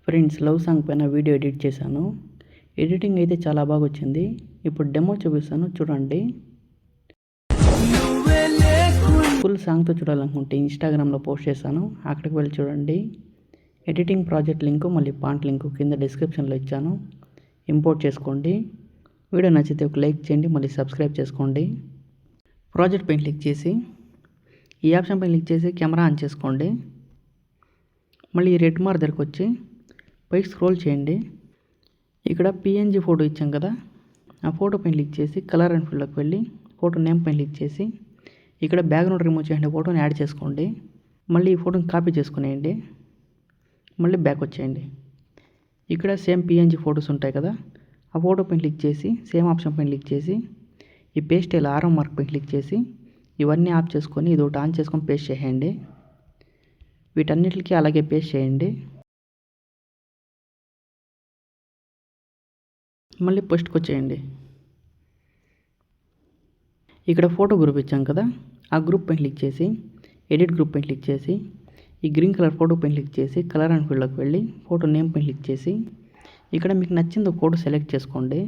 Friends, love song పైన video edit చేశాను. Editing అయితే చాలా బాగా వచ్చింది. ఇప్పుడు డెమో చూపిస్తాను, చూడండి. ఫుల్ సాంగ్తో చూడాలనుకుంటే ఇన్స్టాగ్రామ్లో పోస్ట్ చేశాను, అక్కడికి వెళ్ళి చూడండి. ఎడిటింగ్ ప్రాజెక్ట్ లింకు మళ్ళీ పాంట్ లింకు కింద డిస్క్రిప్షన్లో ఇచ్చాను, ఇంపోర్ట్ చేసుకోండి. వీడియో నచ్చితే ఒక లైక్ చేయండి, మళ్ళీ సబ్స్క్రైబ్ చేసుకోండి. ప్రాజెక్ట్ పైన క్లిక్ చేసి ఈ ఆప్షన్ పైన క్లిక్ చేసి కెమెరా ఆన్ చేసుకోండి. మళ్ళీ ఈ రెడ్ మార్క్ దగ్గరకు వచ్చి పైకి స్క్రోల్ చేయండి. ఇక్కడ పిఎన్జీ ఫోటో ఇచ్చాం కదా, ఆ ఫోటో పైన క్లిక్ చేసి కలర్ అండ్ ఫిల్లోకి వెళ్ళి ఫోటో నేమ్ పైన క్లిక్ చేసి ఇక్కడ బ్యాక్గ్రౌండ్ రిమూవ్ చేయండి, ఫోటోని యాడ్ చేసుకోండి. మళ్ళీ ఈ ఫోటోని కాపీ చేసుకునేయండి. మళ్ళీ బ్యాక్ వచ్చేయండి. ఇక్కడ సేమ్ పిఎన్జీ ఫొటోస్ ఉంటాయి కదా, ఆ ఫోటో పైన క్లిక్ చేసి సేమ్ ఆప్షన్ పైన క్లిక్ చేసి ఈ పేస్ట్ ఇలా ఆరో మార్క్ పైన క్లిక్ చేసి ఇవన్నీ ఆఫ్ చేసుకొని ఇది ఒకటి ఆన్ చేసుకొని పేస్ట్ చేయండి. వీటన్నిటికీ అలాగే పేస్ట్ చేయండి. మళ్ళీ పోస్ట్కి వచ్చేయండి. ఇక్కడ ఫోటో గ్రూప్ ఇచ్చాం కదా, ఆ గ్రూప్ పైన క్లిక్ చేసి ఎడిట్ గ్రూప్ పైన క్లిక్ చేసి ఈ గ్రీన్ కలర్ ఫోటో పైన క్లిక్ చేసి కలర్ అండ్ ఫీల్డ్లోకి వెళ్ళి ఫోటో నేమ్ పైన క్లిక్ చేసి ఇక్కడ మీకు నచ్చింది ఫోటో సెలెక్ట్ చేసుకోండి.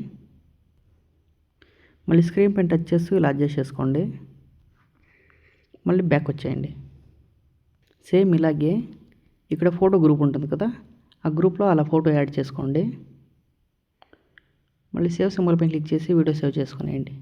మళ్ళీ స్క్రీన్ పైన టచ్ చేస్తూ ఇలా అడ్జస్ట్ చేసుకోండి. మళ్ళీ బ్యాక్ వచ్చేయండి. సేమ్ ఇలాగే ఇక్కడ ఫోటో గ్రూప్ ఉంటుంది కదా, ఆ గ్రూప్లో అలా ఫోటో యాడ్ చేసుకోండి. మళ్ళీ సేవ్ సింబల్ పైన క్లిక్ చేసి వీడియో సేవ్ చేసుకునేయండి.